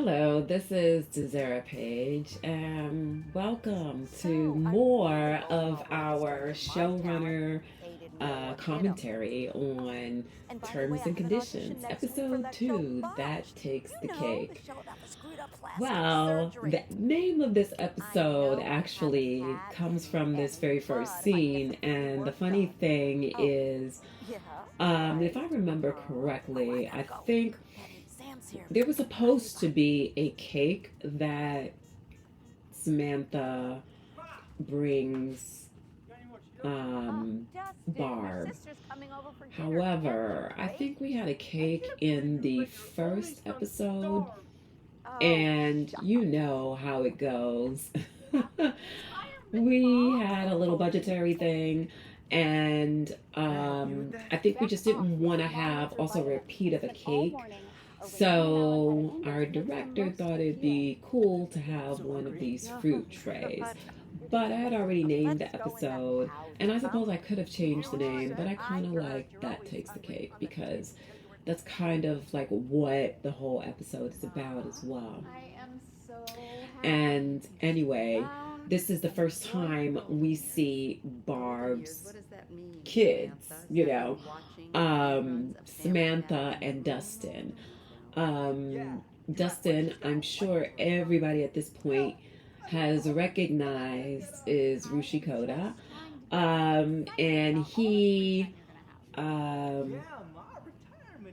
Hello, this is Desera Page, and welcome to more of our showrunner commentary on Terms and Conditions, episode 2, That Takes the Cake. Well, the name of this episode actually comes from this very first scene, and the funny thing is, if I remember correctly, I think there was supposed to be a cake that Samantha brings Barb. However, I think we had a cake in the first episode, and you know how it goes. We had a little budgetary thing, and I think we just didn't want to have also a repeat of a cake. So our director thought it'd be cool to have one of these fruit trays. But I had already named the episode, and I suppose I could have changed the name, but I kind of like That Takes the Cake because that's kind of like what the whole episode is about as well. And anyway, this is the first time we see Barb's kids, Samantha and Dustin. Dustin, I'm sure everybody at this point has recognized is Rushi Koda. And he, um,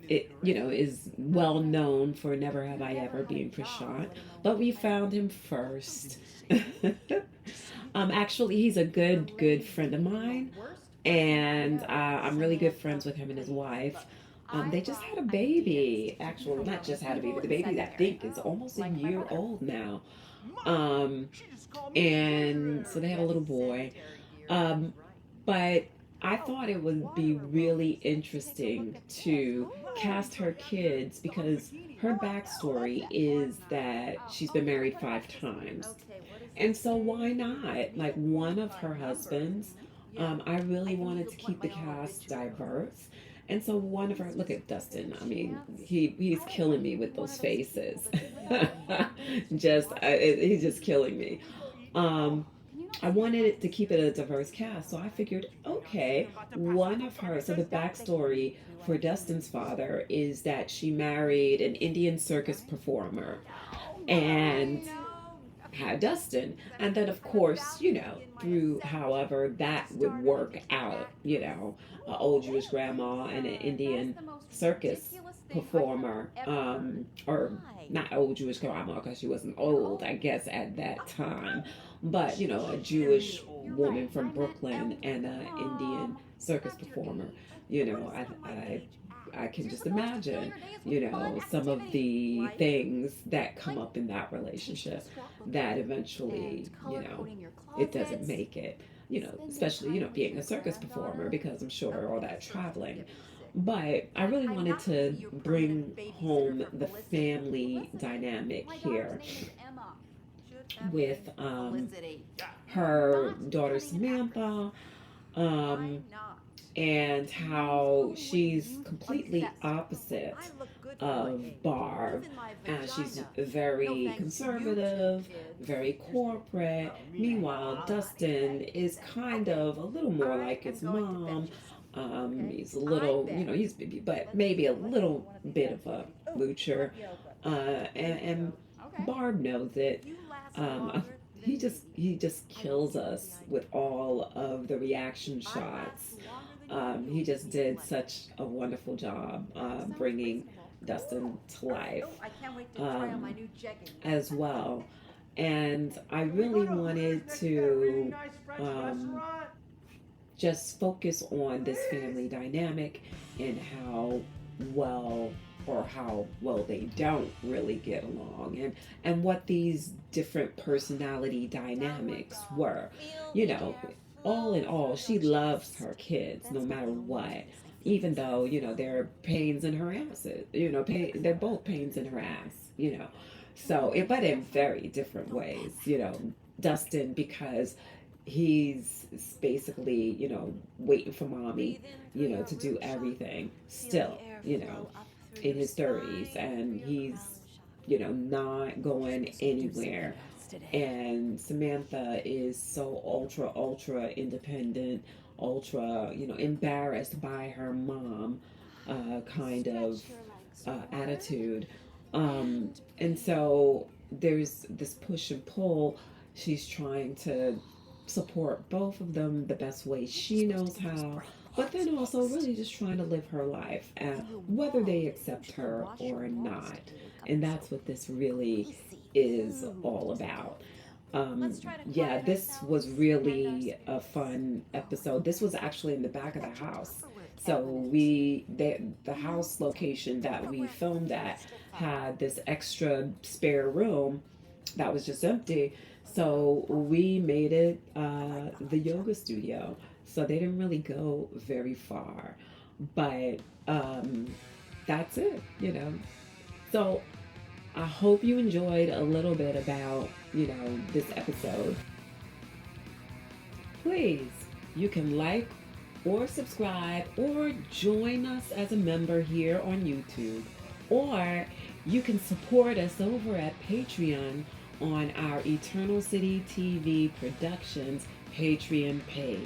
is well known for Never Have I Ever being Prashant, but we found him first. Actually, he's a good friend of mine, and I'm really good friends with him and his wife. They just had a baby. Actually, not just had a baby. The baby, I think, is almost a year old now. Um, and so they had a little boy. Um, but I thought it would be really interesting to cast her kids because her backstory is that she's been married 5 times. And so why not? Like one of her husbands, I really wanted to keep the cast diverse. And so one of her, look at Dustin. I mean, he's killing me with those faces. He's just killing me. Um, I wanted it to keep it a diverse cast, so I figured, okay, one of her. So the backstory for Dustin's father is that she married an Indian circus performer, and had Dustin. And then, of course, through however that would work out, an old Jewish grandma and an Indian circus performer, or not old Jewish grandma because she wasn't old, I guess, at that time, but, a Jewish woman from Brooklyn and an Indian circus performer. I can just imagine, some of the things that come up in that relationship that eventually, it doesn't make it, especially, being a circus performer because I'm sure all that traveling. But I really wanted to bring home the family dynamic here with her daughter Samantha, um, and how she's completely opposite of Barb. She's very conservative, very corporate. Meanwhile, Dustin is kind of a little more like his mom. He's a little, he's but maybe a little bit of a moocher. And Barb knows it. He just kills us with all of the reaction shots. He just did such a wonderful job bringing Dustin to life as well. And I really wanted to just focus on this family dynamic and well how well they don't really get along, and what these different personality dynamics were. All in all, she loves her kids no matter what, even though they're pains in her asses. They're both pains in her ass. But in very different ways. Dustin, because he's basically waiting for mommy to do everything still, in his 30s, and he's not going anywhere. And Samantha is so ultra independent, ultra, embarrassed by her mom kind of attitude. And so there's this push and pull. She's trying to support both of them the best way she knows how, but then also really just trying to live her life, whether they accept her or not. And that's what this really is all about. Yeah, this was really a fun episode. This was actually in the back of the house. So the house location that we filmed at had this extra spare room that was just empty. So we made it the yoga studio. So they didn't really go very far, but that's it. So I hope you enjoyed a little bit about, this episode. Please, you can like or subscribe or join us as a member here on YouTube. Or you can support us over at Patreon on our Eternal City TV Productions Patreon page.